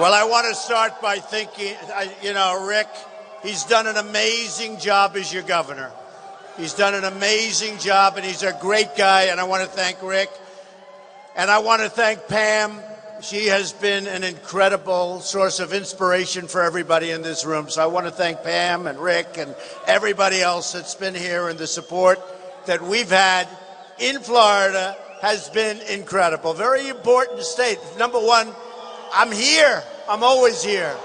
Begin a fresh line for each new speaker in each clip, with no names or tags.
Well, I want to start by thanking, Rick, he's done an amazing job as your governor. He's done an amazing job, and he's a great guy, and I want to thank Rick. And I want to thank Pam. She has been an incredible source of inspiration for everybody in this room. So I want to thank Pam and Rick and everybody else that's been here, and the support that we've had in Florida has been incredible. Very important state. Number one, I'm here. I'm always here.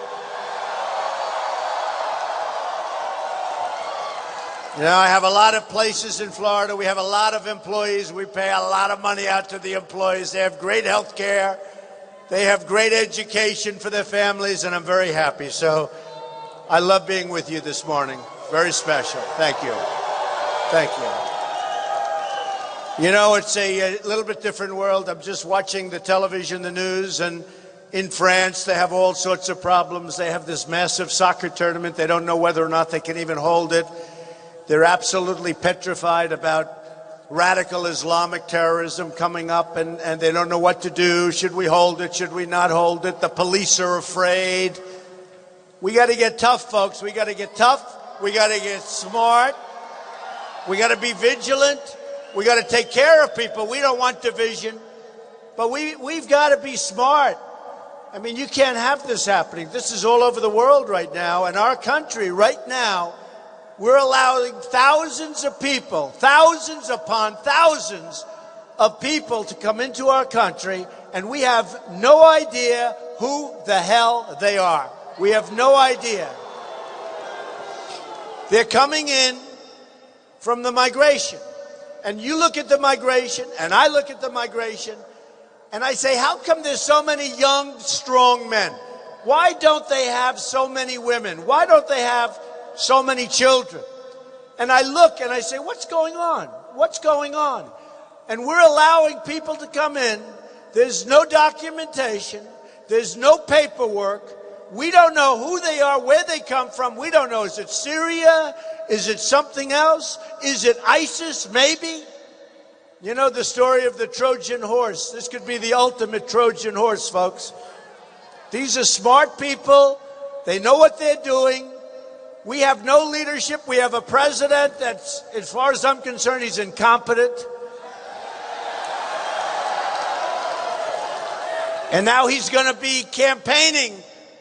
You know, I have a lot of places in Florida. We have a lot of employees. We pay a lot of money out to the employees. They have great health care. They have great education for their families, and I'm very happy. So I love being with you this morning. Very special. Thank you. Thank you. You know, it's a little bit different world. I'm just watching the television, the news, and in France, they have all sorts of problems. They have this massive soccer tournament. They don't know whether or not they can even hold it. They're absolutely petrified about radical Islamic terrorism coming up, and they don't know what to do. Should we hold it? Should we not hold it? The police are afraid. We got to get tough, folks. We got to get tough. We got to get smart. We got to be vigilant. We got to take care of people. We don't want division, but we've got to be smart. I mean, you can't have this happening. This is all over the world right now. In our country right now, we're allowing thousands of people, thousands upon thousands of people to come into our country, and we have no idea who the hell they are. We have no idea. They're coming in from the migration. And you look at the migration, and I look at the migration, and I say, how come there's so many young, strong men? Why don't they have so many women? Why don't they have so many children? And I look and I say, what's going on? What's going on? And we're allowing people to come in. There's no documentation. There's no paperwork. We don't know who they are, where they come from. We don't know. Is it Syria? Is it something else? Is it ISIS? Maybe. You know the story of the Trojan horse. This could be the ultimate Trojan horse, folks. These are smart people. They know what they're doing. We have no leadership. We have a president that's, as far as I'm concerned, he's incompetent. And now he's going to be campaigning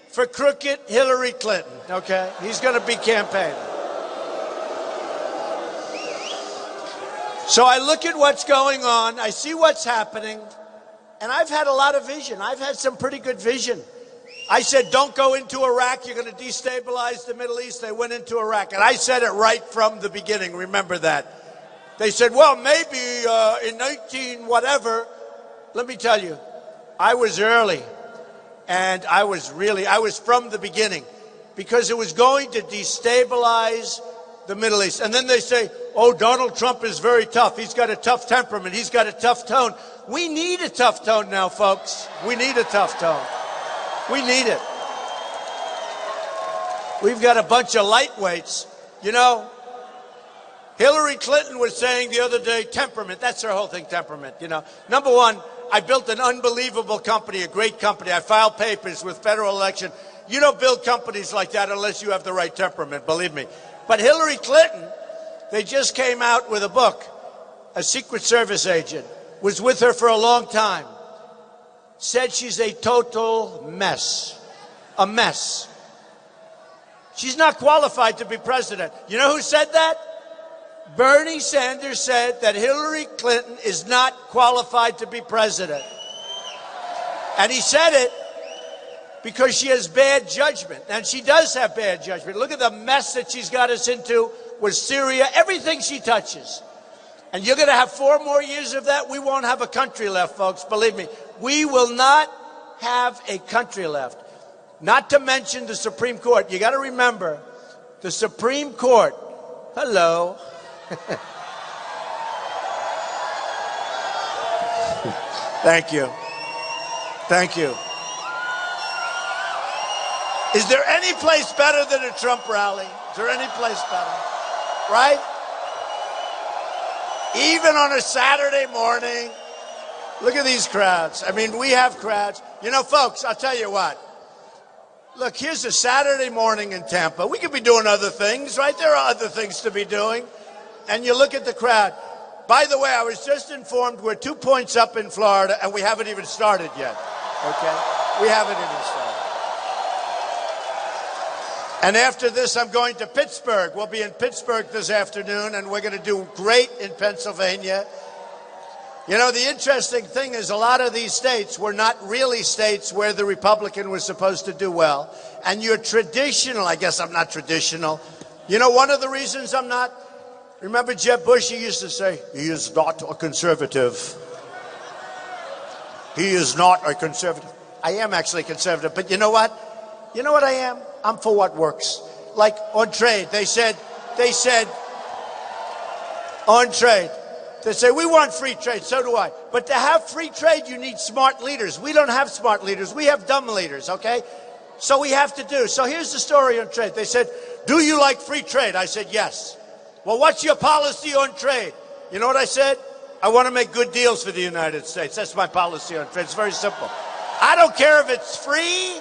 for crooked Hillary Clinton, okay? He's going to be campaigning. So I look at what's going on, I see what's happening, and I've had a lot of vision. I've had some pretty good vision. I said, don't go into Iraq. You're going to destabilize the Middle East. They went into Iraq. And I said it right from the beginning. Remember that. They said, well, maybe in 19 whatever. Let me tell you, I was early. And I was from the beginning. Because it was going to destabilize the Middle East. And then they say, oh, Donald Trump is very tough. He's got a tough temperament. He's got a tough tone. We need a tough tone now, folks. We need a tough tone. We need it. We've got a bunch of lightweights. You know, Hillary Clinton was saying the other day, temperament. That's her whole thing, temperament. You know, number one, I built an unbelievable company, a great company. I filed papers with federal election. You don't build companies like that unless you have the right temperament, believe me. But Hillary Clinton, they just came out with a book. A Secret Service agent was with her for a long time. Said she's a total mess. A mess. She's not qualified to be president. You know who said that? Bernie Sanders said that Hillary Clinton is not qualified to be president. And he said it because she has bad judgment. And she does have bad judgment. Look at the mess that she's got us into with Syria, everything she touches. And you're going to have 4 more years of that. We won't have a country left, folks. Believe me. We will not have a country left. Not to mention the Supreme Court. You got to remember, the Supreme Court. Hello. Thank you. Thank you. Is there any place better than a Trump rally? Is there any place better? Right? Even on a Saturday morning, look at these crowds. I mean, we have crowds. You know, folks, I'll tell you what. Look, here's a Saturday morning in Tampa. We could be doing other things, right? There are other things to be doing. And you look at the crowd. By the way, I was just informed we're 2 points up in Florida, and we haven't even started yet. Okay? We haven't even started. And after this, I'm going to Pittsburgh. We'll be in Pittsburgh this afternoon, and we're going to do great in Pennsylvania. You know, the interesting thing is a lot of these states were not really states where the Republican was supposed to do well. And you're traditional. I guess I'm not traditional. You know, one of the reasons I'm not? Remember Jeb Bush? He used to say, he is not a conservative. He is not a conservative. I am actually conservative. But you know what? You know what I am? I'm for what works. Like on trade, they said, on trade. They say, we want free trade, so do I. But to have free trade, you need smart leaders. We don't have smart leaders. We have dumb leaders, okay? So we have to do. So here's the story on trade. They said, do you like free trade? I said, yes. Well, what's your policy on trade? You know what I said? I want to make good deals for the United States. That's my policy on trade. It's very simple. I don't care if it's free.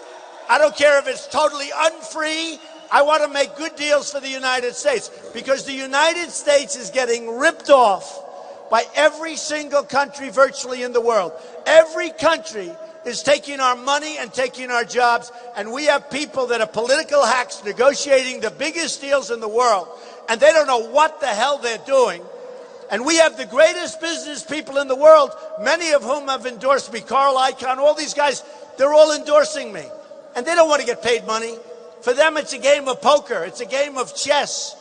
I don't care if it's totally unfree. I want to make good deals for the United States because the United States is getting ripped off by every single country virtually in the world. Every country is taking our money and taking our jobs, and we have people that are political hacks negotiating the biggest deals in the world, and they don't know what the hell they're doing. And we have the greatest business people in the world, many of whom have endorsed me. Carl Icahn, all these guys, they're all endorsing me. And they don't want to get paid money. For them, it's a game of poker. It's a game of chess.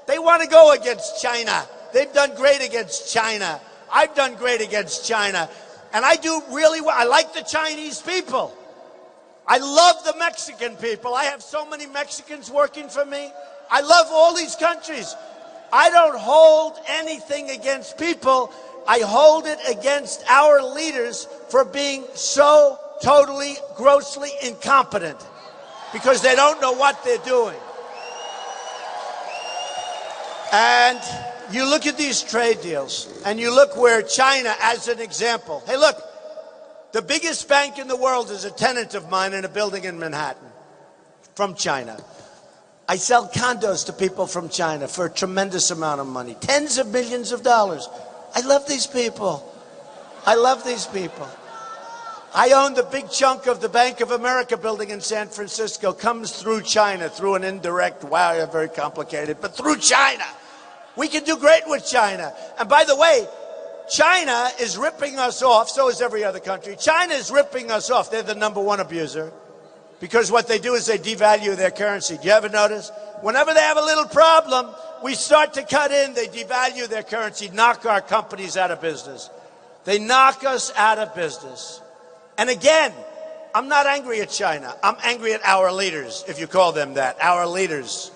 They want to go against China. They've done great against China. I've done great against China. And I do really well. I like the Chinese people. I love the Mexican people. I have so many Mexicans working for me. I love all these countries. I don't hold anything against people. I hold it against our leaders for being so totally, grossly incompetent because they don't know what they're doing. And you look at these trade deals, and you look where China, as an example. Hey, look, the biggest bank in the world is a tenant of mine in a building in Manhattan from China. I sell condos to people from China for a tremendous amount of money, tens of millions of dollars. I love these people. I love these people. I own the big chunk of the Bank of America building in San Francisco, comes through China, through an indirect, wow, very complicated, but through China. We can do great with China. And by the way, China is ripping us off, so is every other country. China is ripping us off. They're the #1 abuser because what they do is they devalue their currency. Do you ever notice? Whenever they have a little problem, we start to cut in, they devalue their currency, knock our companies out of business. They knock us out of business. And again, I'm not angry at China. I'm angry at our leaders, if you call them that, our leaders.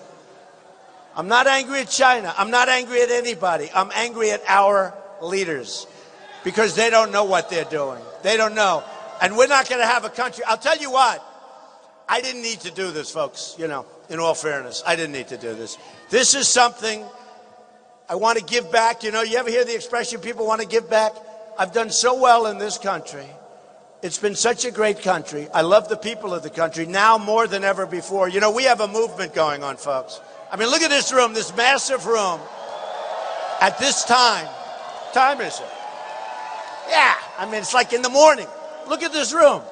I'm not angry at China. I'm not angry at anybody. I'm angry at our leaders because they don't know what they're doing. They don't know. And we're not going to have a country. I'll tell you what. I didn't need to do this, folks. You know, in all fairness, I didn't need to do this. This is something I want to give back. You know, you ever hear the expression, people want to give back? I've done so well in this country. It's been such a great country. I love the people of the country now more than ever before. You know, we have a movement going on, folks. I mean, look at this room, this massive room. At this time, what time is it? Yeah, I mean, it's like in the morning. Look at this room.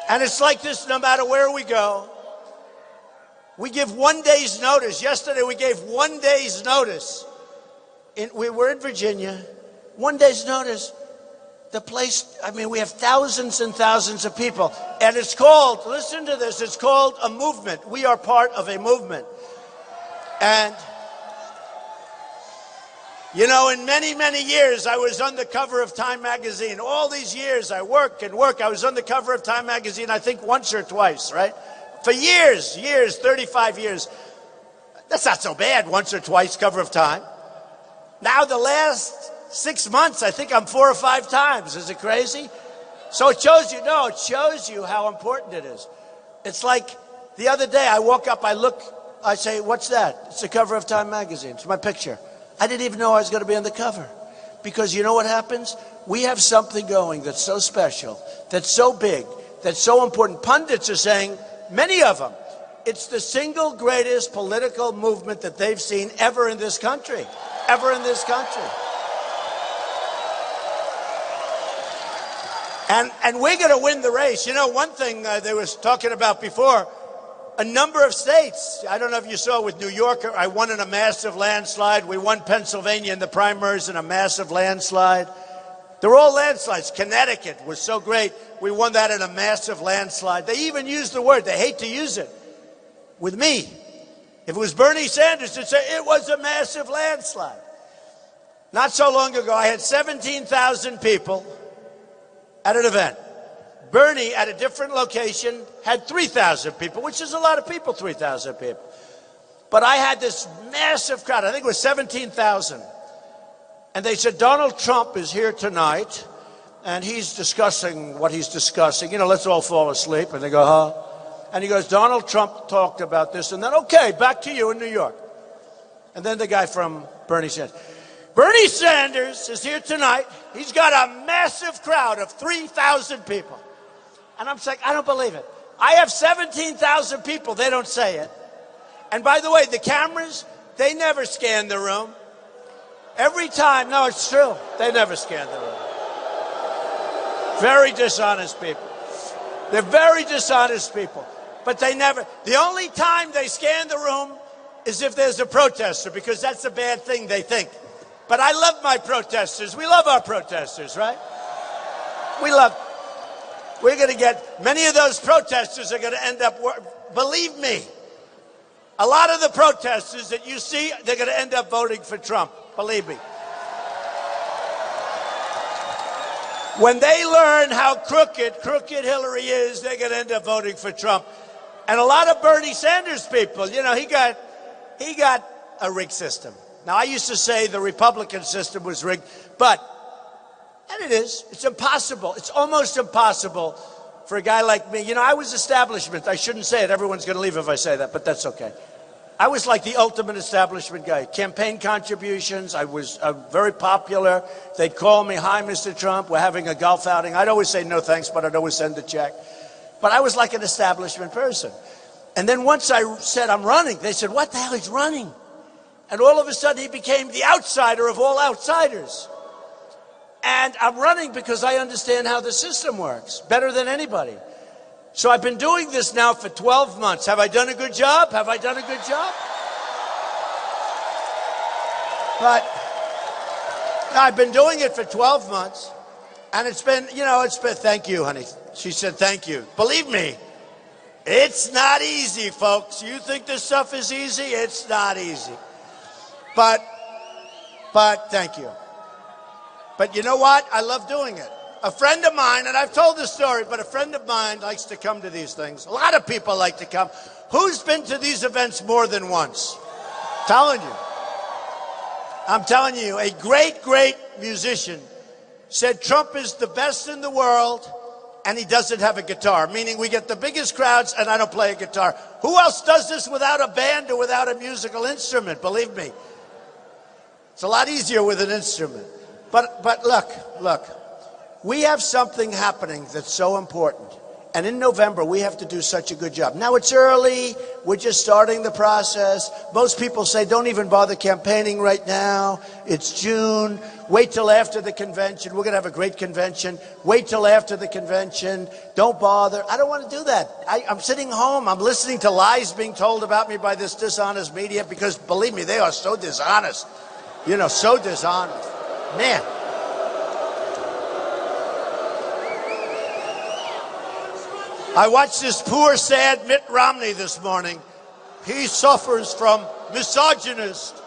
And it's like this no matter where we go. We give 1 day's notice. Yesterday we gave 1 day's notice. We were in Virginia. 1 day's notice. The place, I mean, we have thousands and thousands of people. And it's called, listen to this, it's called a movement. We are part of a movement. And, you know, in many, many years, I was on the cover of Time magazine. All these years, I work and work. I was on the cover of Time magazine, I think once or twice, right? For years, 35 years. That's not so bad, once or twice, cover of Time. Now the last 6 months, I think I'm 4 or 5 times. Is it crazy? So it shows you, no, it shows you how important it is. It's like the other day, I woke up, I look, I say, what's that? It's the cover of Time magazine. It's my picture. I didn't even know I was going to be on the cover. Because you know what happens? We have something going that's so special, that's so big, that's so important. Pundits are saying, many of them. It's the single greatest political movement that they've seen ever in this country. Ever in this country. And we're going to win the race. You know, one thing they was talking about before, a number of states, I don't know if you saw with New York, I won in a massive landslide. We won Pennsylvania in the primaries in a massive landslide. They're all landslides. Connecticut was so great. We won that in a massive landslide. They even used the word, they hate to use it, with me. If it was Bernie Sanders, they'd say it was a massive landslide. Not so long ago, I had 17,000 people at an event. Bernie, at a different location, had 3,000 people, which is a lot of people, 3,000 people. But I had this massive crowd. I think it was 17,000. And they said, Donald Trump is here tonight, and he's discussing what he's discussing. You know, let's all fall asleep. And they go, huh? And he goes, Donald Trump talked about this. And then, okay, back to you in New York. And then the guy from Bernie Sanders. Bernie Sanders is here tonight. He's got a massive crowd of 3,000 people. And I'm saying, I don't believe it. I have 17,000 people. They don't say it. And by the way, the cameras, they never scan the room. Every time, no, it's true. They never scan the room. Very dishonest people. They're very dishonest people. But they never, the only time they scan the room is if there's a protester, because that's a bad thing, they think. But I love my protesters. We love our protesters, right? We're going to get, many of those protesters are going to end up, believe me, a lot of the protesters that you see, they're going to end up voting for Trump. Believe me. When they learn how crooked Hillary is, they're going to end up voting for Trump. And a lot of Bernie Sanders people, you know, he got a rigged system. Now, I used to say the Republican system was rigged, and it is. It's impossible. It's almost impossible for a guy like me. You know, I was establishment. I shouldn't say it. Everyone's going to leave if I say that, but that's okay. I was like the ultimate establishment guy. Campaign contributions. I was very popular. They'd call me, hi, Mr. Trump, we're having a golf outing. I'd always say no thanks, but I'd always send a check. But I was like an establishment person. And then once I said I'm running, they said, what the hell, he's running? And all of a sudden he became the outsider of all outsiders. And I'm running because I understand how the system works better than anybody. So I've been doing this now for 12 months. Have I done a good job? Have I done a good job? But I've been doing it for 12 months. And it's been, thank you, honey. She said, thank you. Believe me, it's not easy, folks. You think this stuff is easy? It's not easy. But thank you. But you know what? I love doing it. A friend of mine, and I've told this story, but a friend of mine likes to come to these things. A lot of people like to come. Who's been to these events more than once? I'm telling you, a great, great musician said Trump is the best in the world, and he doesn't have a guitar, meaning we get the biggest crowds, and I don't play a guitar. Who else does this without a band or without a musical instrument? Believe me. It's a lot easier with an instrument. But look. We have something happening that's so important. And in November, we have to do such a good job. Now, it's early. We're just starting the process. Most people say, don't even bother campaigning right now. It's June. Wait till after the convention. We're going to have a great convention. Wait till after the convention. Don't bother. I don't want to do that. I'm sitting home. I'm listening to lies being told about me by this dishonest media because, believe me, they are so dishonest. So dishonest. Man. I watched this poor, sad Mitt Romney this morning. He suffers from misogynist.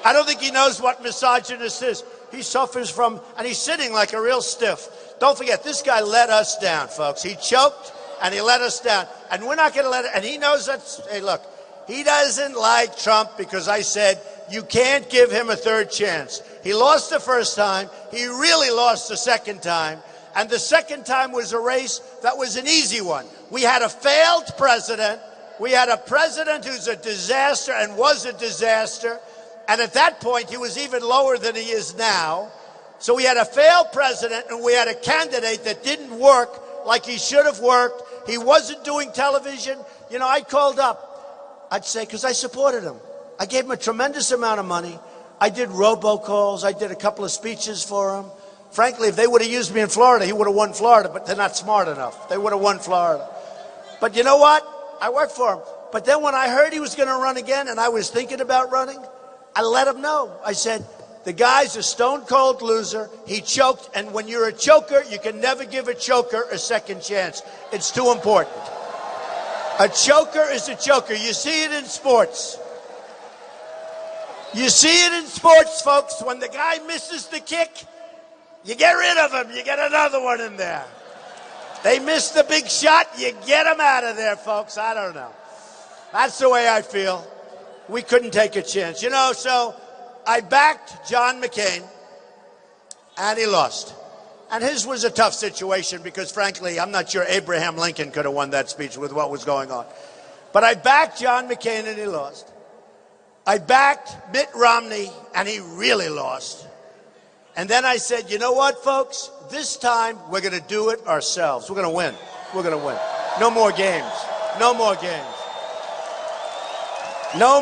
I don't think he knows what misogynist is. He suffers from, and he's sitting like a real stiff. Don't forget, this guy let us down, folks. He choked, and he let us down. And we're not going to let it, and he knows that's, hey, look, he doesn't like Trump because I said, you can't give him a third chance. He lost the first time. He really lost the second time. And the second time was a race that was an easy one. We had a failed president. We had a president who's a disaster and was a disaster. And at that point, he was even lower than he is now. So we had a failed president, and we had a candidate that didn't work like he should have worked. He wasn't doing television. You know, I called up. I'd say, because I supported him. I gave him a tremendous amount of money. I did robocalls. I did a couple of speeches for him. Frankly, if they would have used me in Florida, he would have won Florida, but they're not smart enough. They would have won Florida. But you know what? I worked for him. But then when I heard he was going to run again and I was thinking about running, I let him know. I said, the guy's a stone-cold loser. He choked, and when you're a choker, you can never give a choker a second chance. It's too important. A choker is a choker. You see it in sports. You see it in sports, folks. When the guy misses the kick, you get rid of him. You get another one in there. They miss the big shot, you get him out of there, folks. I don't know. That's the way I feel. We couldn't take a chance. You know, so I backed John McCain, and he lost. And his was a tough situation because, frankly, I'm not sure Abraham Lincoln could have won that speech with what was going on. But I backed John McCain, and he lost. I backed Mitt Romney, and he really lost. And then I said, you know what, folks? This time, we're going to do it ourselves. We're going to win. We're going to win. No more games. No more games. No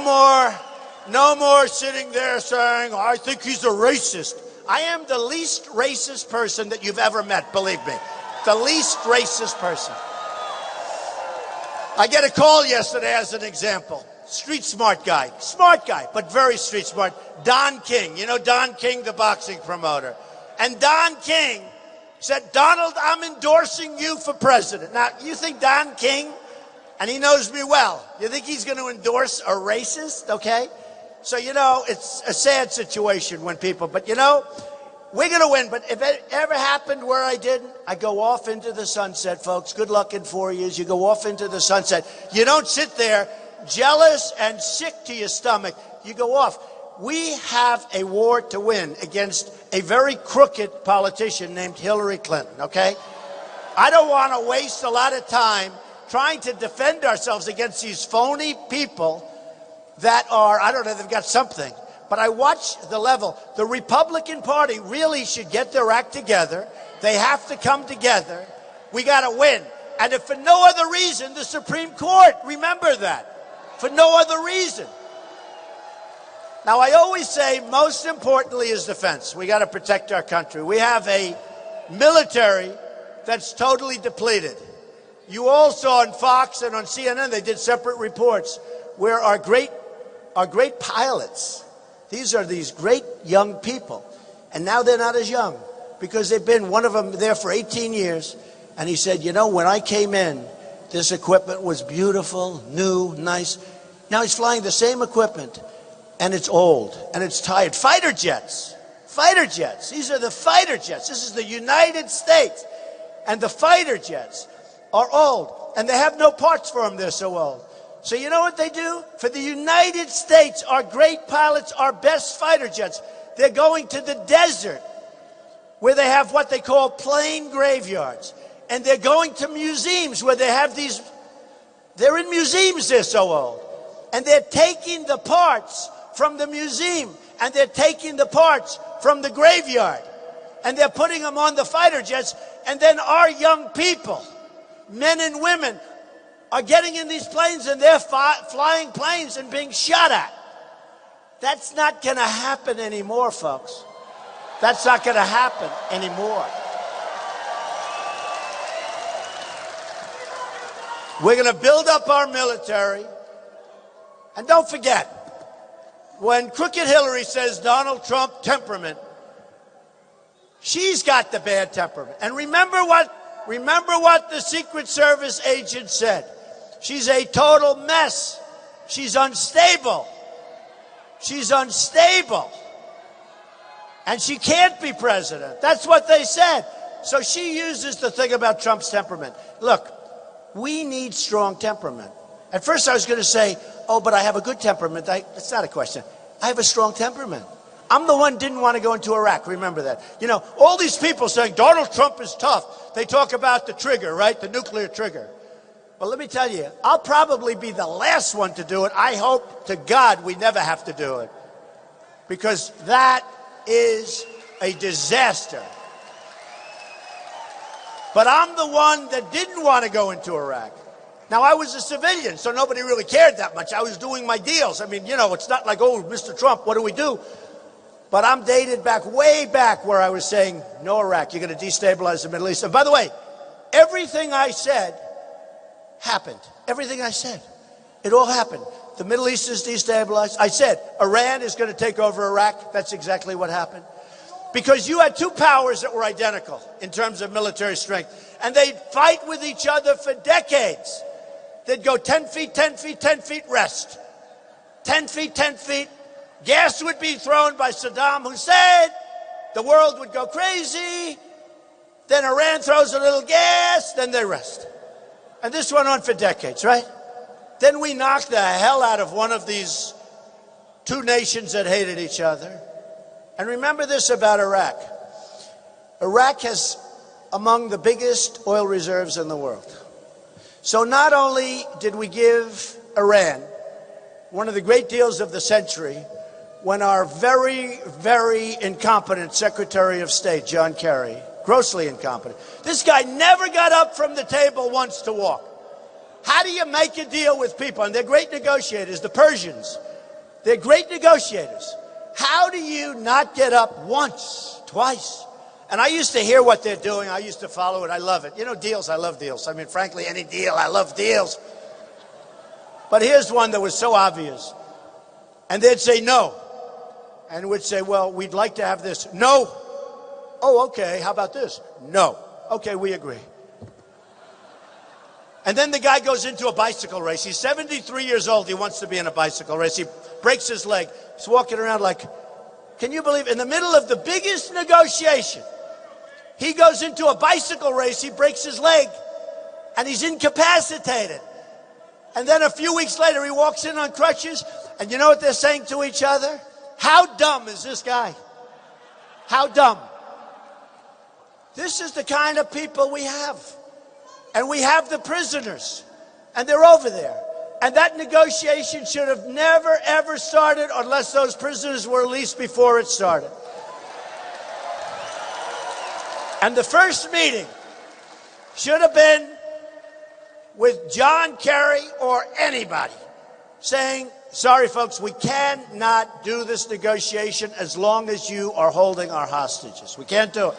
more sitting there saying, I think he's a racist. I am the least racist person that you've ever met, believe me. The least racist person. I get a call yesterday as an example. Street smart guy, but very street smart. Don King, you know Don King, the boxing promoter. And Don King said, Donald, I'm endorsing you for president. Now, you think Don King, and he knows me well, you think he's going to endorse a racist, okay? So, you know, it's a sad situation when people, but you know, we're going to win. But if it ever happened where I didn't, I go off into the sunset, folks. Good luck in 4 years. You go off into the sunset. You don't sit there jealous and sick to your stomach. You go off. We have a war to win against a very crooked politician named Hillary Clinton, okay? I don't want to waste a lot of time trying to defend ourselves against these phony people that are, I don't know, they've got something. But I watch the level. The Republican Party really should get their act together. They have to come together. We got to win. And if for no other reason, the Supreme Court, remember that. For no other reason. Now, I always say most importantly is defense. We got to protect our country. We have a military that's totally depleted. You all saw on Fox and on CNN, they did separate reports where our great pilots, these are these great young people, and now they're not as young because they've been, one of them there for 18 years, and he said, you know, when I came in, this equipment was beautiful, new, nice. Now he's flying the same equipment, and it's old, and it's tired. Fighter jets. These are the fighter jets. This is the United States. And the fighter jets are old, and they have no parts for them. They're so old. So you know what they do? For the United States, our great pilots, our best fighter jets, they're going to the desert where they have what they call plane graveyards. And they're going to museums where they have these, they're in museums, they're so old. And they're taking the parts from the museum, and they're taking the parts from the graveyard, and they're putting them on the fighter jets, and then our young people, men and women, are getting in these planes, and they're flying planes and being shot at. That's not going to happen anymore, folks. That's not going to happen anymore. We're going to build up our military. And don't forget, when Crooked Hillary says Donald Trump temperament, she's got the bad temperament. And remember what the Secret Service agent said. She's a total mess. She's unstable. She's unstable. And she can't be president. That's what they said. So she uses the thing about Trump's temperament. Look, we need strong temperament. At first I was going to say, oh, but I have a good temperament. That's not a question. I have a strong temperament. I'm the one who didn't want to go into Iraq. Remember that. You know, all these people saying Donald Trump is tough. They talk about the trigger, right? The nuclear trigger. Well, let me tell you, I'll probably be the last one to do it. I hope to God we never have to do it. Because that is a disaster. But I'm the one that didn't want to go into Iraq. Now, I was a civilian, so nobody really cared that much. I was doing my deals. I mean, you know, it's not like, oh, Mr. Trump, what do we do? But I'm dated back, way back, where I was saying, no Iraq, you're going to destabilize the Middle East. And by the way, everything I said happened. Everything I said. It all happened. The Middle East is destabilized. I said, Iran is going to take over Iraq. That's exactly what happened. Because you had two powers that were identical in terms of military strength. And they'd fight with each other for decades. They'd go 10 feet, 10 feet, 10 feet, rest. 10 feet, 10 feet. Gas would be thrown by Saddam Hussein. The world would go crazy. Then Iran throws a little gas. Then they rest. And this went on for decades, right? Then we knocked the hell out of one of these two nations that hated each other. And remember this about Iraq. Iraq has among the biggest oil reserves in the world. So not only did we give Iran one of the great deals of the century when our very, very incompetent Secretary of State, John Kerry, grossly incompetent, this guy never got up from the table once to walk. How do you make a deal with people? And they're great negotiators, the Persians. They're great negotiators. How do you not get up once, twice? And I used to hear what they're doing. I used to follow it. I love it. You know, deals, I love deals. I mean, frankly, any deal, I love deals. But here's one that was so obvious. And they'd say no. And we'd say, well, we'd like to have this. No. Oh, okay. How about this? No. Okay, we agree. And then the guy goes into a bicycle race. He's 73 years old. He wants to be in a bicycle race. He breaks his leg. He's walking around like, can you believe, in the middle of the biggest negotiation, he goes into a bicycle race. He breaks his leg and he's incapacitated. And then a few weeks later, he walks in on crutches. And you know what they're saying to each other? How dumb is this guy? How dumb? This is the kind of people we have. And we have the prisoners. And they're over there. And that negotiation should have never, ever started unless those prisoners were released before it started. And the first meeting should have been with John Kerry or anybody saying, sorry, folks, we cannot do this negotiation as long as you are holding our hostages. We can't do it.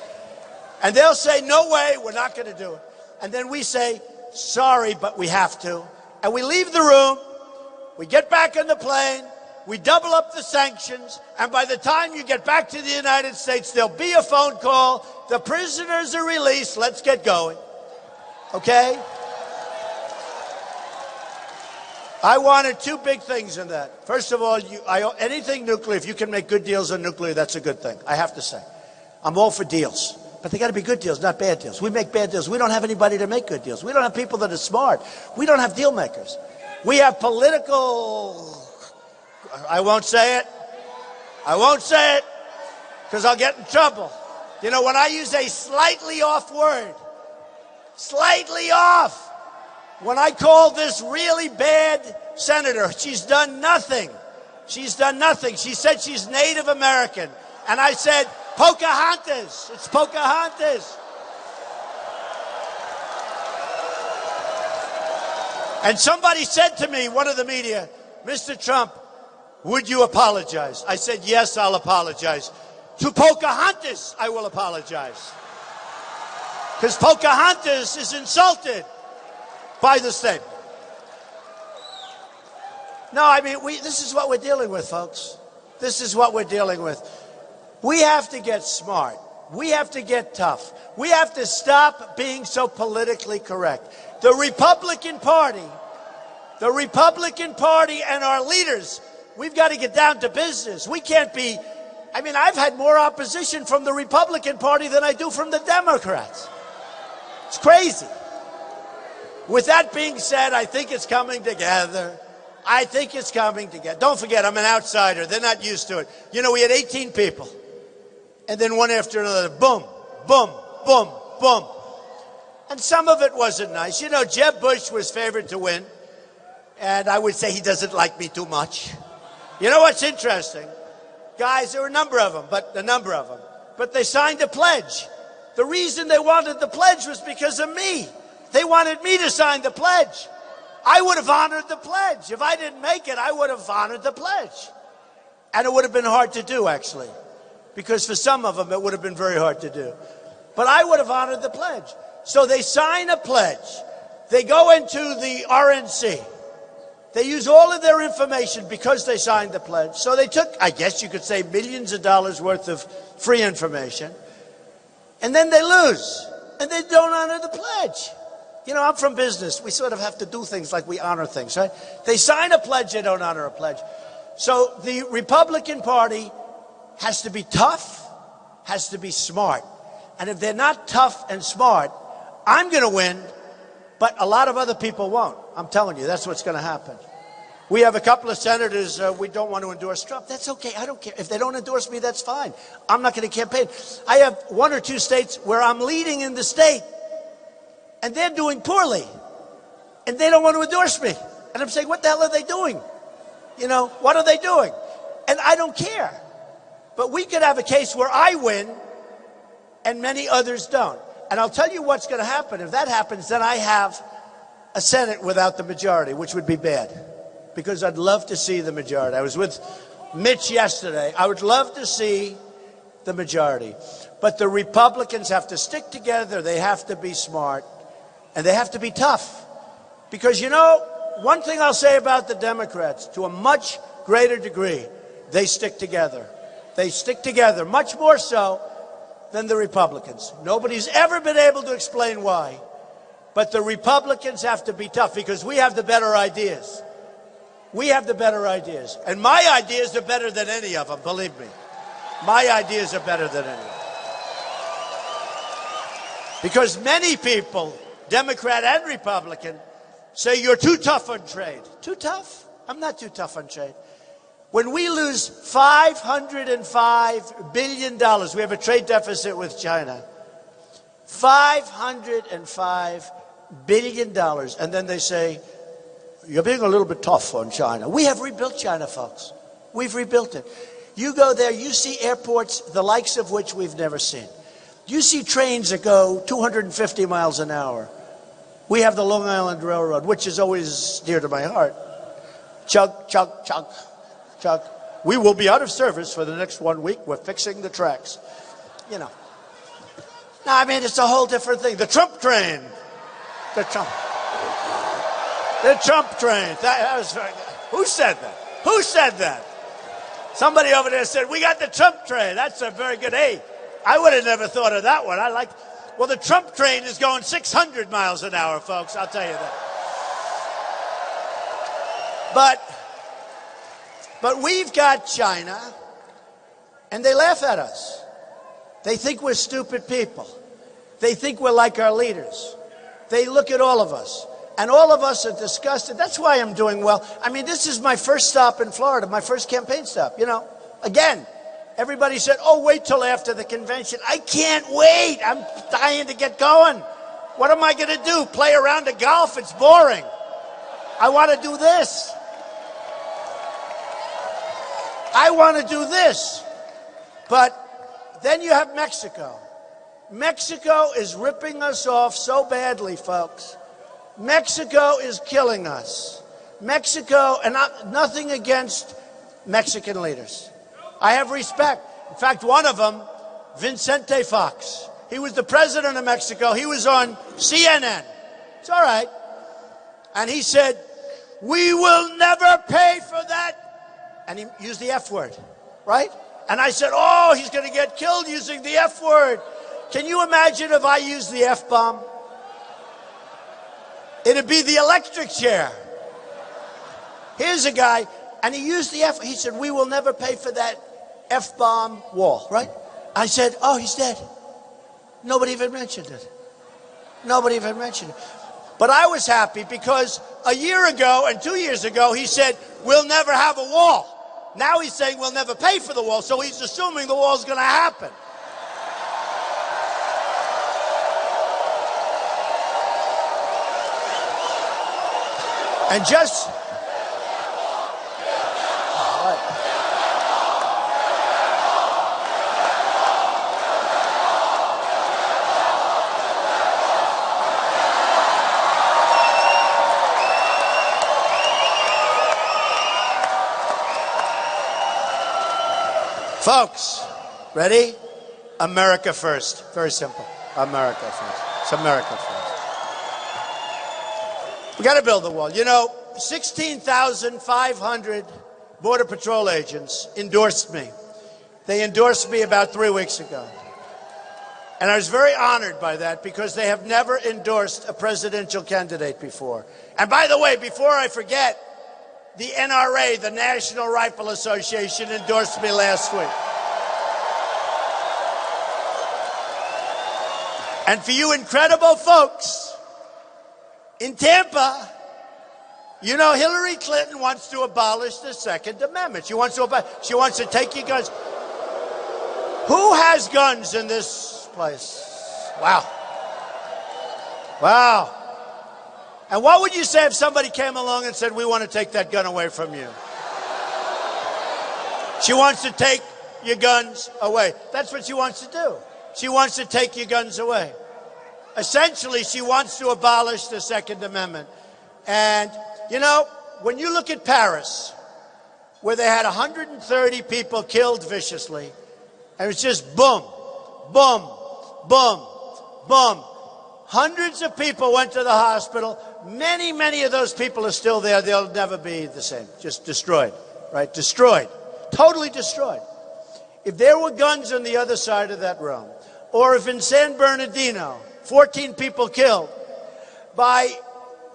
And they'll say, no way, we're not going to do it. And then we say, sorry, but we have to. And we leave the room. We get back on the plane. We double up the sanctions. And by the time you get back to the United States, there'll be a phone call. The prisoners are released. Let's get going. Okay? I wanted two big things in that. First of all, anything nuclear, if you can make good deals on nuclear, that's a good thing, I have to say. I'm all for deals. But they got to be good deals, not bad deals. We make bad deals. We don't have anybody to make good deals. We don't have people that are smart. We don't have deal makers. We have political... I won't say it. I won't say it because I'll get in trouble. You know, when I use a slightly off word, slightly off, when I call this really bad senator, she's done nothing. She's done nothing. She said she's Native American. And I said, Pocahontas. It's Pocahontas. And somebody said to me, one of the media, Mr. Trump, would you apologize? I said, yes, I'll apologize. To Pocahontas, I will apologize. Because Pocahontas is insulted by the statement. No, I mean, this is what we're dealing with, folks. This is what we're dealing with. We have to get smart. We have to get tough. We have to stop being so politically correct. The Republican Party and our leaders, we've got to get down to business. We can't be, I mean, I've had more opposition from the Republican Party than I do from the Democrats. It's crazy. With that being said, I think it's coming together. I think it's coming together. Don't forget, I'm an outsider. They're not used to it. You know, we had 18 people. And then one after another, boom, boom, boom, boom. And some of it wasn't nice. You know, Jeb Bush was favored to win. And I would say he doesn't like me too much. You know what's interesting? Guys, there were a number of them. But they signed a pledge. The reason they wanted the pledge was because of me. They wanted me to sign the pledge. I would have honored the pledge. If I didn't make it, I would have honored the pledge. And it would have been hard to do, actually, because for some of them, it would have been very hard to do. But I would have honored the pledge. So they sign a pledge. They go into the RNC. They use all of their information because they signed the pledge. So they took, I guess you could say, millions of dollars worth of free information. And then they lose. And they don't honor the pledge. You know, I'm from business. We sort of have to do things like we honor things, right? They sign a pledge, they don't honor a pledge. So the Republican Party has to be tough, has to be smart. And if they're not tough and smart, I'm going to win, but a lot of other people won't. I'm telling you, that's what's going to happen. We have a couple of senators, we don't want to endorse Trump. That's okay. I don't care. If they don't endorse me, that's fine. I'm not going to campaign. I have 1 or 2 states where I'm leading in the state, and they're doing poorly, and they don't want to endorse me. And I'm saying, what the hell are they doing? You know, what are they doing? And I don't care. But we could have a case where I win and many others don't. And I'll tell you what's going to happen. If that happens, then I have a Senate without the majority, which would be bad, because I'd love to see the majority. I was with Mitch yesterday. I would love to see the majority. But the Republicans have to stick together. They have to be smart. And they have to be tough. Because, you know, one thing I'll say about the Democrats, to a much greater degree, they stick together. They stick together much more so than the Republicans. Nobody's ever been able to explain why. But the Republicans have to be tough because we have the better ideas. We have the better ideas. And my ideas are better than any of them, believe me. My ideas are better than any of them. Because many people, Democrat and Republican, say you're too tough on trade. Too tough? I'm not too tough on trade. When we lose $505 billion, we have a trade deficit with China. $505 billion. And then they say, you're being a little bit tough on China. We have rebuilt China, folks. We've rebuilt it. You go there, you see airports, the likes of which we've never seen. You see trains that go 250 miles an hour. We have the Long Island Railroad, which is always dear to my heart. Chug, chug, chug, chug. We will be out of service for the next 1 week. We're fixing the tracks. You know. No, I mean, it's a whole different thing. The Trump train. The Trump train. That was very good. Who said that? Who said that? Somebody over there said, we got the Trump train. That's a very good. Hey, I would have never thought of that one. Well, the Trump train is going 600 miles an hour, folks. I'll tell you that. But we've got China, and they laugh at us. They think we're stupid people. They think we're like our leaders. They look at all of us, and all of us are disgusted. That's why I'm doing well. I mean, this is my first stop in Florida, my first campaign stop. You know, again, everybody said, oh, wait till after the convention. I can't wait. I'm dying to get going. What am I going to do? Play around a golf? It's boring. I want to do this. I want to do this. But then you have Mexico. Mexico is ripping us off so badly, folks. Mexico is killing us. Mexico, and nothing against Mexican leaders. I have respect. In fact, one of them, Vicente Fox, he was the president of Mexico. He was on CNN. It's all right. And he said, we will never pay for that. And he used the F word, right? And I said, oh, he's going to get killed using the F word. Can you imagine if I used the F-bomb? It'd be the electric chair. Here's a guy, and he used the F. He said, we will never pay for that F-bomb wall, right? I said, oh, he's dead. Nobody even mentioned it. Nobody even mentioned it. But I was happy because a year ago and 2 years ago, he said, we'll never have a wall. Now he's saying we'll never pay for the wall, so he's assuming the wall's going to happen. And just... Folks, ready? America first. Very simple. America first. It's America first. We got to build the wall. You know, 16,500 Border Patrol agents endorsed me. They endorsed me about 3 weeks ago. And I was very honored by that because they have never endorsed a presidential candidate before. And by the way, before I forget, the NRA, the National Rifle Association, endorsed me last week. And for you incredible folks in Tampa, you know Hillary Clinton wants to abolish the Second Amendment. She wants to take your guns. Who has guns in this place? Wow. Wow. And what would you say if somebody came along and said, we want to take that gun away from you? She wants to take your guns away. That's what she wants to do. She wants to take your guns away. Essentially, she wants to abolish the Second Amendment. And, you know, when you look at Paris, where they had 130 people killed viciously, and it's just boom, boom, boom, boom. Hundreds of people went to the hospital. Many of those people are still there. They'll never be the same. Just destroyed, right? Destroyed. Totally destroyed. If there were guns on the other side of that room, or if in San Bernardino, 14 people killed by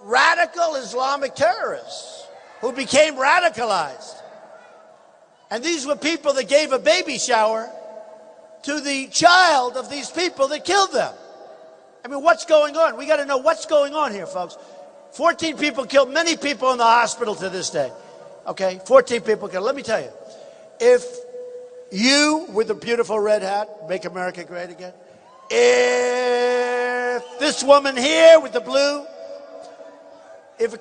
radical Islamic terrorists who became radicalized. And these were people that gave a baby shower to the child of these people that killed them. I mean, what's going on? We got to know what's going on here, folks. 14 people killed, many people in the hospital to this day. Okay, 14 people killed. Let me tell you, if you, with the beautiful red hat, make America great again, if this woman here with the blue, if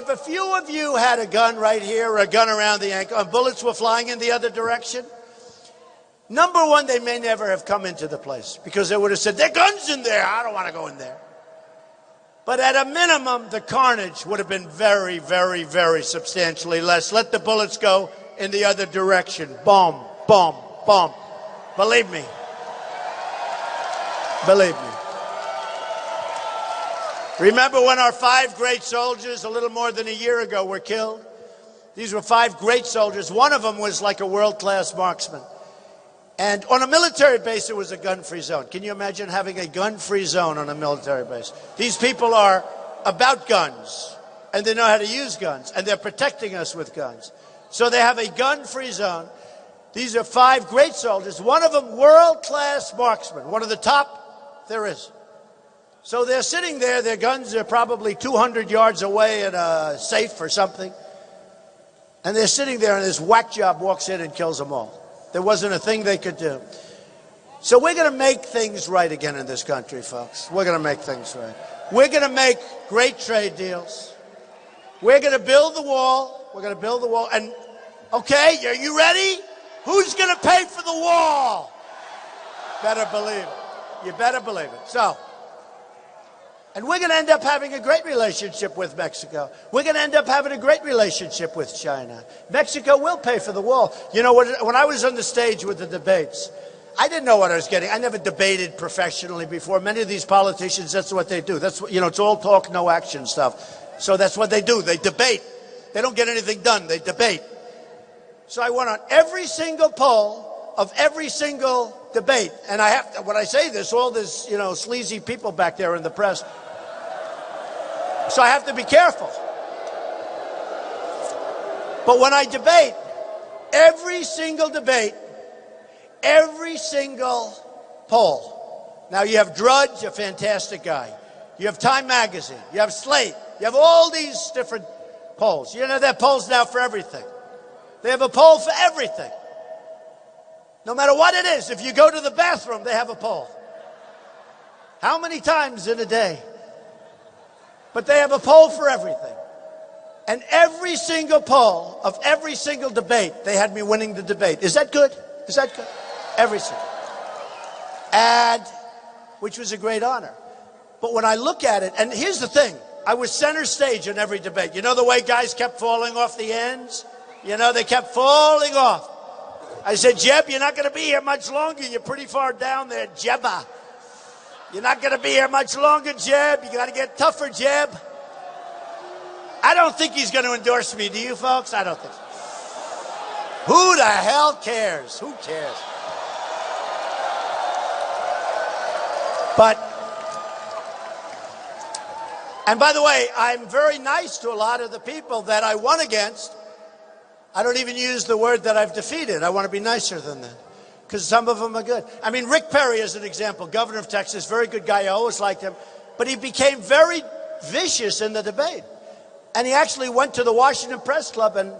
a few of you had a gun right here or a gun around the ankle and bullets were flying in the other direction, number one, they may never have come into the place because they would have said, there are guns in there. I don't want to go in there. But at a minimum, the carnage would have been very, very, very substantially less. Let the bullets go in the other direction. Boom, boom, boom. Believe me. Believe me. Remember when our 5 great soldiers, a little more than a year ago, were killed? These were 5 great soldiers. One of them was like a world-class marksman. And on a military base, it was a gun-free zone. Can you imagine having a gun-free zone on a military base? These people are about guns, and they know how to use guns, and they're protecting us with guns. So they have a gun-free zone. These are 5 great soldiers, one of them world-class marksman, one of the top there is. So they're sitting there, their guns are probably 200 yards away in a safe or something. And they're sitting there, and this whack job walks in and kills them all. There wasn't a thing they could do. So we're going to make things right again in this country, folks. We're going to make things right. We're going to make great trade deals. We're going to build the wall. We're going to build the wall. And, okay, are you ready? Who's going to pay for the wall? Better believe it. You better believe it. So, and we're going to end up having a great relationship with Mexico. We're going to end up having a great relationship with China. Mexico will pay for the wall. You know, when I was on the stage with the debates, I didn't know what I was getting. I never debated professionally before. Many of these politicians, that's what they do. That's what, you know, it's all talk, no action stuff. So that's what they do. They debate. They don't get anything done. They debate. So I went on every single poll of every single debate. And I have to, when I say this, all this, you know, sleazy people back there in the press. So I have to be careful. But when I debate, every single debate, every single poll. Now you have Drudge, a fantastic guy. You have Time Magazine. You have Slate. You have all these different polls. You know, there are polls now for everything. They have a poll for everything. No matter what it is, if you go to the bathroom, they have a poll. How many times in a day? But they have a poll for everything. And every single poll of every single debate, they had me winning the debate. Is that good? Is that good? Every single. And, which was a great honor. But when I look at it, and here's the thing, I was center stage in every debate. You know the way guys kept falling off the ends? You know, they kept falling off. I said, Jeb, you're not going to be here much longer. You're pretty far down there, Jebba. You're not going to be here much longer, Jeb. You got to get tougher, Jeb. I don't think he's going to endorse me. Do you, folks? I don't think so. Who the hell cares? Who cares? And by the way, I'm very nice to a lot of the people that I won against. I don't even use the word that I've defeated. I want to be nicer than that, because some of them are good. I mean, Rick Perry is an example, governor of Texas, very good guy. I always liked him. But he became very vicious in the debate. And he actually went to the Washington Press Club and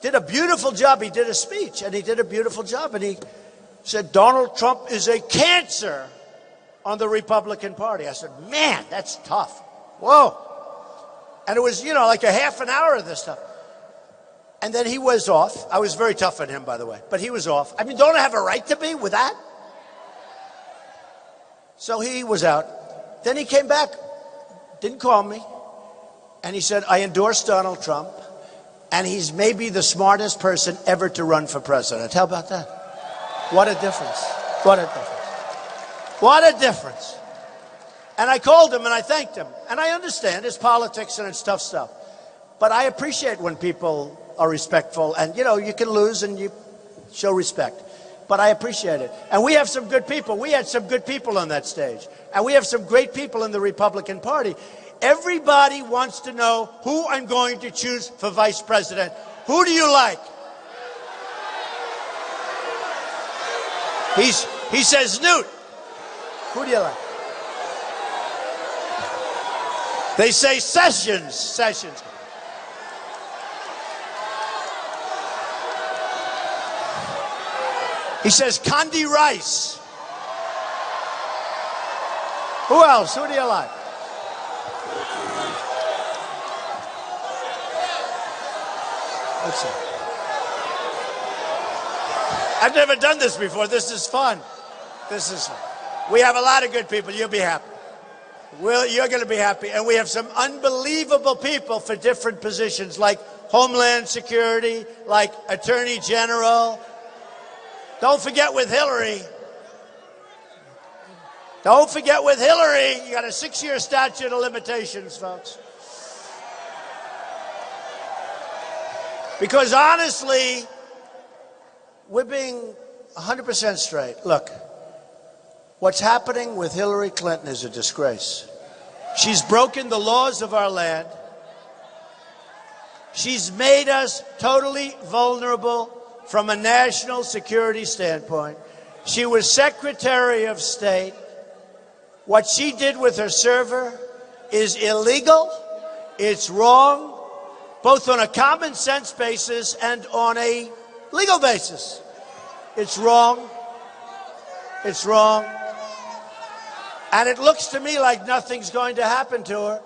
did a beautiful job. He did a speech, and he did a beautiful job. And he said, Donald Trump is a cancer on the Republican Party. I said, man, that's tough. Whoa. And it was, like a half an hour of this stuff. And then he was off. I was very tough on him, by the way. But he was off. I mean, don't I have a right to be with that? So he was out. Then he came back, didn't call me. And he said, I endorse Donald Trump. And he's maybe the smartest person ever to run for president. How about that? What a difference. What a difference. What a difference. And I called him and I thanked him. And I understand it's politics and it's tough stuff. But I appreciate when people are respectful. And, you can lose and you show respect. But I appreciate it. And we have some good people. We had some good people on that stage. And we have some great people in the Republican Party. Everybody wants to know who I'm going to choose for vice president. Who do you like? He says Newt. Who do you like? They say Sessions. Sessions. He says Condi Rice. Who else? Who do you like? Let's see. I've never done this before. This is fun. This is fun. We have a lot of good people. You'll be happy. You're going to be happy. And we have some unbelievable people for different positions, like Homeland Security, like Attorney General. Don't forget with Hillary. Don't forget with Hillary. You got a 6-year statute of limitations, folks. Because honestly, we're being 100% straight. Look, what's happening with Hillary Clinton is a disgrace. She's broken the laws of our land. She's made us totally vulnerable from a national security standpoint. She was Secretary of State. What she did with her server is illegal. It's wrong, both on a common sense basis and on a legal basis. It's wrong. It's wrong. And it looks to me like nothing's going to happen to her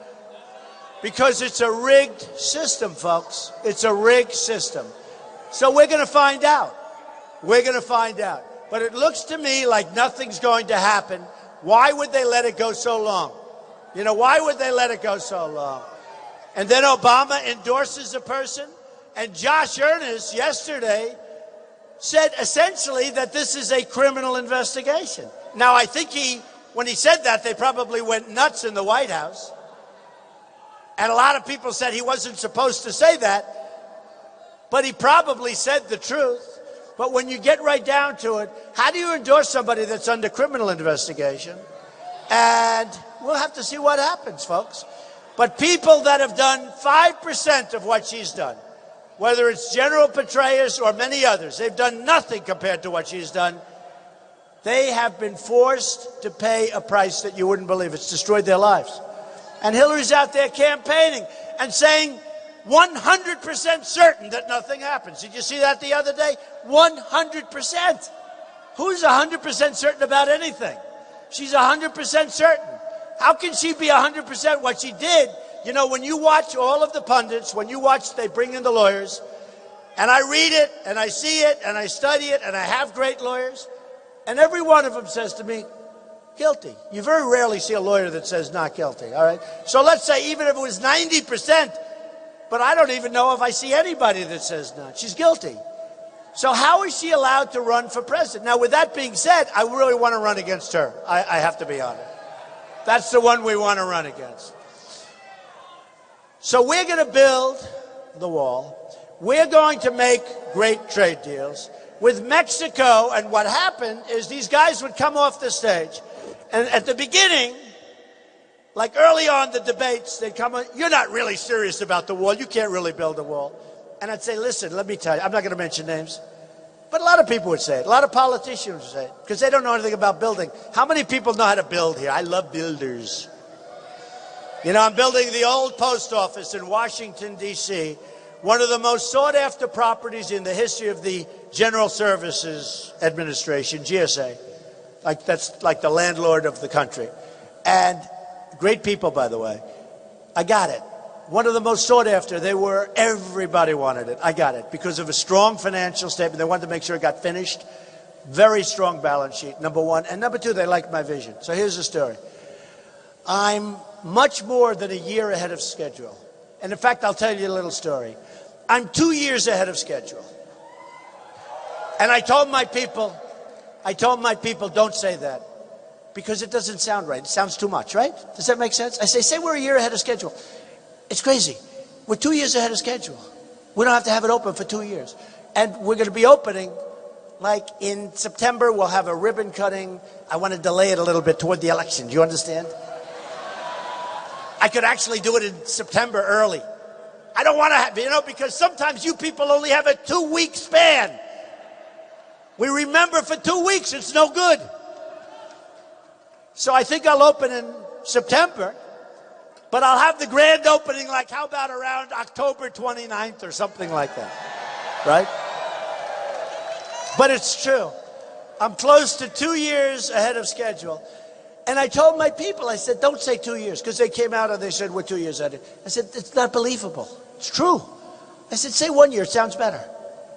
because it's a rigged system, folks. It's a rigged system. So we're going to find out. We're going to find out. But it looks to me like nothing's going to happen. Why would they let it go so long? Why would they let it go so long? And then Obama endorses a person, and Josh Earnest yesterday said essentially that this is a criminal investigation. Now, I think when he said that, they probably went nuts in the White House. And a lot of people said he wasn't supposed to say that. But he probably said the truth. But when you get right down to it, how do you endorse somebody that's under criminal investigation? And we'll have to see what happens, folks. But people that have done 5% of what she's done, whether it's General Petraeus or many others, they've done nothing compared to what she's done. They have been forced to pay a price that you wouldn't believe. It's destroyed their lives. And Hillary's out there campaigning and saying 100% certain that nothing happens. Did you see that the other day? 100%. Who's 100% certain about anything? She's 100% certain. How can she be 100% what she did? When you watch all of the pundits, they bring in the lawyers, and I read it, and I see it, and I study it, and I have great lawyers, and every one of them says to me, guilty. You very rarely see a lawyer that says not guilty, all right? So let's say even if it was 90%, but I don't even know if I see anybody that says not. She's guilty. So how is she allowed to run for president? Now, with that being said, I really want to run against her. I have to be honest. That's the one we want to run against. So we're going to build the wall. We're going to make great trade deals with Mexico. And what happened is these guys would come off the stage, and at the beginning, like early on the debates, they'd come on, you're not really serious about the wall. You can't really build a wall. And I'd say, listen, let me tell you, I'm not going to mention names, but a lot of people would say it. A lot of politicians would say it because they don't know anything about building. How many people know how to build here? I love builders. You know, I'm building the old post office in Washington, D.C., one of the most sought-after properties in the history of the General Services Administration, GSA. That's like the landlord of the country. And great people, by the way. I got it. One of the most sought after. Everybody wanted it. I got it because of a strong financial statement. They wanted to make sure it got finished. Very strong balance sheet, number one. And number two, they liked my vision. So here's the story. I'm much more than a year ahead of schedule. And in fact, I'll tell you a little story. I'm 2 years ahead of schedule. And I told my people, don't say that. Because it doesn't sound right. It sounds too much, right? Does that make sense? I say we're a year ahead of schedule. It's crazy. We're 2 years ahead of schedule. We don't have to have it open for 2 years. And we're going to be opening, like in September, we'll have a ribbon cutting. I want to delay it a little bit toward the election. Do you understand? I could actually do it in September early. I don't want to have, because sometimes you people only have a 2-week span. We remember for 2 weeks, it's no good. So I think I'll open in September, but I'll have the grand opening, like how about around October 29th or something like that, right? But it's true. I'm close to 2 years ahead of schedule. And I told my people, I said, don't say 2 years, because they came out and they said, we're 2 years ahead. I said, it's not believable. It's true. I said, say 1 year, it sounds better.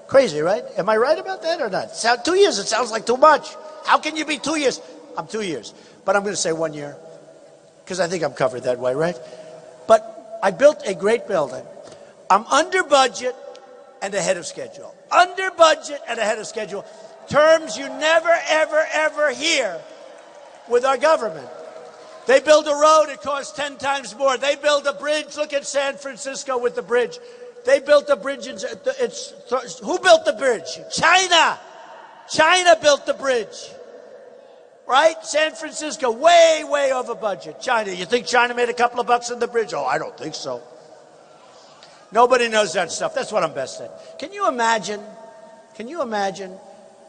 Crazy, right? Am I right about that or not? 2 years, it sounds like too much. How can you be 2 years? I'm 2 years. But I'm going to say 1 year, because I think I'm covered that way, right? But I built a great building. I'm under budget and ahead of schedule. Under budget and ahead of schedule. Terms you never, ever, ever hear with our government. They build a road, it costs 10 times more. They build a bridge. Look at San Francisco with the bridge. They built a bridge. Who built the bridge? China. China built the bridge. Right? San Francisco, way, way over budget. China, you think China made a couple of bucks on the bridge? Oh, I don't think so. Nobody knows that stuff. That's what I'm best at. Can you imagine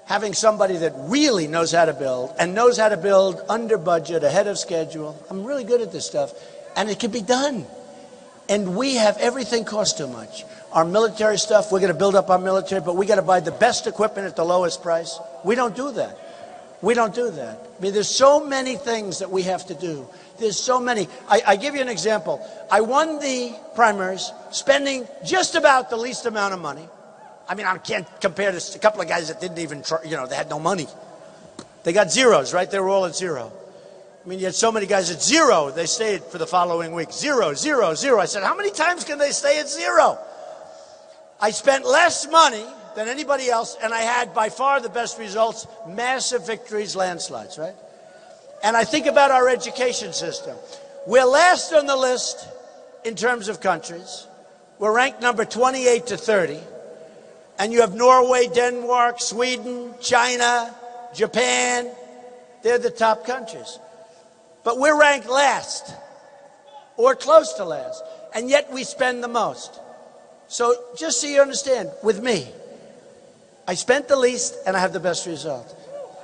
having somebody that really knows how to build and knows how to build under budget, ahead of schedule? I'm really good at this stuff, and it can be done. And we have everything costs too much. Our military stuff, we're going to build up our military, but we got to buy the best equipment at the lowest price. We don't do that. We don't do that. I mean, there's so many things that we have to do. There's so many. I give you an example. I won the primaries spending just about the least amount of money. I mean, I can't compare this to a couple of guys that didn't even try, they had no money. They got zeros, right? They were all at zero. I mean, you had so many guys at zero, they stayed for the following week. 0, 0, 0. I said, how many times can they stay at zero? I spent less money than anybody else, and I had by far the best results, massive victories, landslides, right? And I think about our education system. We're last on the list in terms of countries. We're ranked number 28 to 30. And you have Norway, Denmark, Sweden, China, Japan. They're the top countries. But we're ranked last, or close to last, and yet we spend the most. So just so you understand, with me, I spent the least and I have the best result.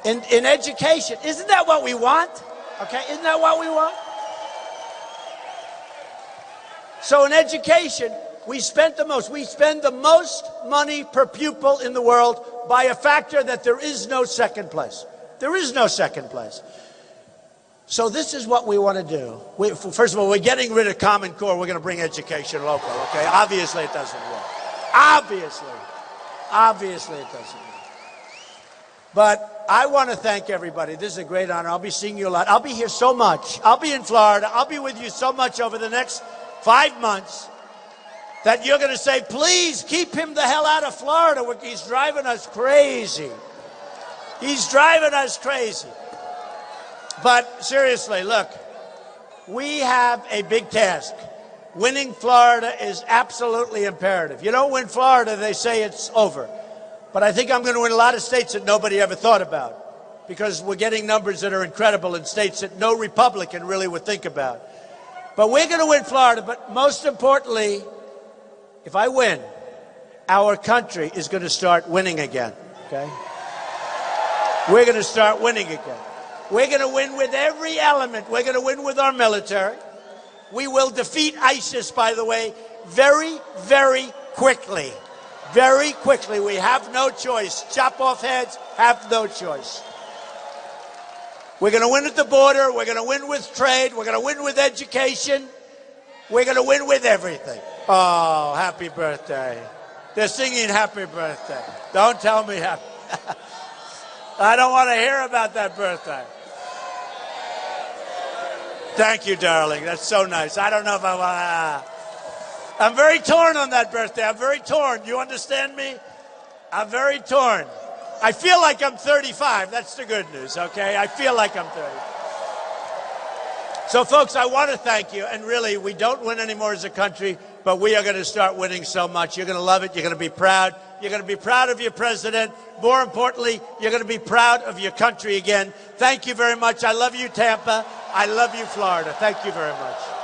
In education, isn't that what we want? Okay, isn't that what we want? So in education, we spent the most. We spend the most money per pupil in the world by a factor that there is no second place. There is no second place. So this is what we want to do. First of all, we're getting rid of Common Core. We're going to bring education local, okay? Obviously, it doesn't work. Obviously, it doesn't work. But I want to thank everybody. This is a great honor. I'll be seeing you a lot. I'll be here so much. I'll be in Florida. I'll be with you so much over the next 5 months. that you're going to say, please keep him the hell out of Florida. He's driving us crazy. He's driving us crazy. But seriously, look, we have a big task. Winning Florida is absolutely imperative. You don't win Florida, they say it's over. But I think I'm going to win a lot of states that nobody ever thought about, because we're getting numbers that are incredible in states that no Republican really would think about. But we're going to win Florida. But most importantly, if I win, our country is going to start winning again, okay? We're going to start winning again. We're going to win with every element. We're going to win with our military. We will defeat ISIS, by the way, very, very quickly. Very quickly. We have no choice. Chop off heads, have no choice. We're going to win at the border. We're going to win with trade. We're going to win with education. We're going to win with everything. Oh, happy birthday. They're singing happy birthday. Don't tell me happy. I don't want to hear about that birthday. Thank you, darling. That's so nice. I don't know if I want to... I'm very torn on that birthday. I'm very torn. You understand me? I'm very torn. I feel like I'm 35. That's the good news, okay? I feel like I'm 30. So, folks, I want to thank you. And really, we don't win anymore as a country, but we are going to start winning so much. You're going to love it. You're going to be proud. You're going to be proud of your president. More importantly, you're going to be proud of your country again. Thank you very much. I love you, Tampa. I love you, Florida. Thank you very much.